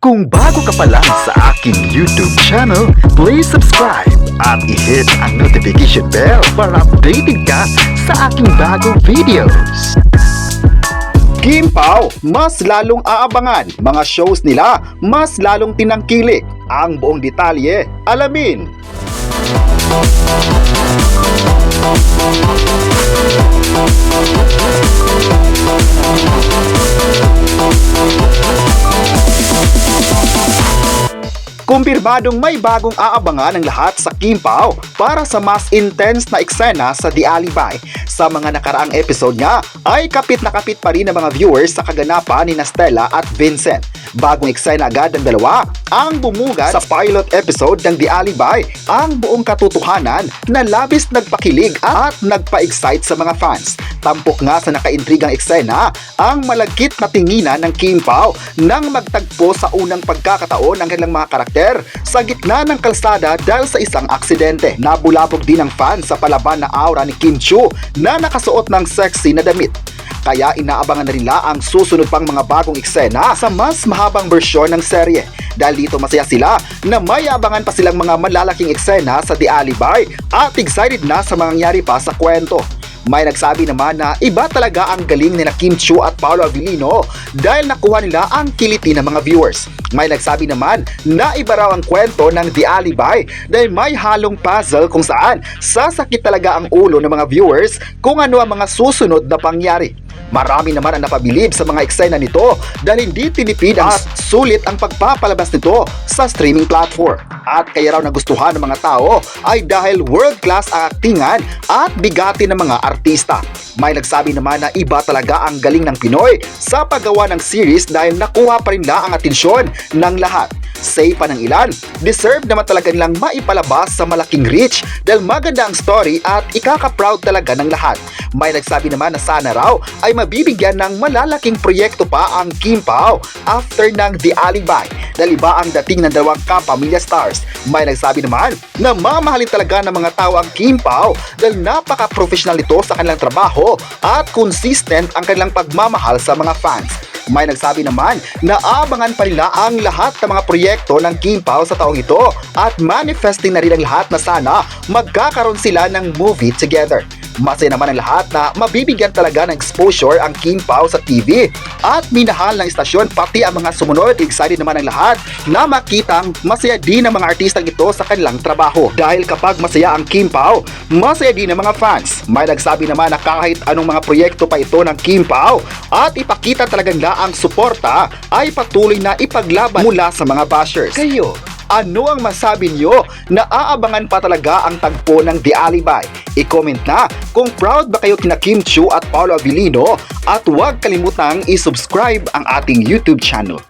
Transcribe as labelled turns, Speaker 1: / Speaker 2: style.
Speaker 1: Kung bago ka pa lang sa aking YouTube channel, please subscribe at i-hit ang notification bell para updated ka sa aking bagong videos. Kim Pao, mas lalong aabangan. Mga shows nila, mas lalong tinangkilik. Ang buong detalye, alamin. Kumpirmadong may bagong aabangan ng lahat sa Kim Pao para sa mas intense na eksena sa The Alibay. Sa mga nakaraang episode nga ay kapit na kapit pa rin ng mga viewers sa kaganapan ni Stella at Vincent. Bagong eksena agad ng dalawa ang bumugad sa pilot episode ng The Alibay, ang buong katotohanan na labis nagpakilig at nagpa-excite sa mga fans. Tampok nga sa nakaintrigang eksena ang malagkit na tinginan ng Kim Pao nang magtagpo sa unang pagkakataon ng kanilang mga karakter sa gitna ng kalsada dahil sa isang aksidente. Nabulabog din ang fans sa palaban na aura ni Kim Chiu na nakasuot ng sexy na damit. Kaya inaabangan na nila ang susunod pang mga bagong eksena sa mas mahabang bersyon ng serye. Dahil dito masaya sila na may abangan pa silang mga malalaking eksena sa The Alibay at excited na sa mangyayari pa sa kwento. May nagsabi naman na iba talaga ang galing nila Kim Chiu at Paolo Avellino dahil nakuha nila ang kiliti ng mga viewers. May nagsabi naman na iba raw ang kwento ng The Alibay dahil may halong puzzle kung saan sasakit talaga ang ulo ng mga viewers kung ano ang mga susunod na pangyari. Marami naman ang napabilib sa mga eksena nito dahil hindi tinipid at sulit ang pagpapalabas nito sa streaming platform. At kaya raw nagustuhan ng mga tao ay dahil world-class ang aktingan at bigati ng mga artista. May nagsabi naman na iba talaga ang galing ng Pinoy sa paggawa ng series dahil nakuha pa rin nila ang atensyon ng lahat. Say pa ng ilan, deserve naman talaga nilang maipalabas sa malaking reach dahil maganda ang story at ikaka-proud talaga ng lahat. May nagsabi naman na sana raw ay mabibigyan ng malalaking proyekto pa ang Kim Pao after ng The Alibay dahil iba ang dating ng dalawang kapamilya stars. May nagsabi naman na mamahalin talaga ng mga tao ang Kim Pao dahil napaka-professional nito sa kanilang trabaho at consistent ang kanilang pagmamahal sa mga fans. May nagsabi naman na abangan pa nila ang lahat ng mga proyekto ng Kim Pao sa taong ito at manifesting na rin ang lahat na sana magkakaroon sila ng movie together. Masaya naman ang lahat na mabibigyan talaga ng exposure ang Kim Pao sa TV at minahal ng istasyon pati ang mga sumunod. Excited naman ang lahat na makitang masaya din ang mga artistang ito sa kanilang trabaho. Dahil kapag masaya ang Kim Pao, masaya din ang mga fans. May nagsabi naman na kahit anong mga proyekto pa ito ng Kim Pao at ipakita talagang na ang suporta ay patuloy na ipaglaban mula sa mga bashers. Kayo, ano ang masabi nyo na aabangan pa talaga ang tagpo ng The Alibay? I-comment na kung proud ba kayo kina Kim Chiu at Paolo Avellino at huwag kalimutang i-subscribe ang ating YouTube channel.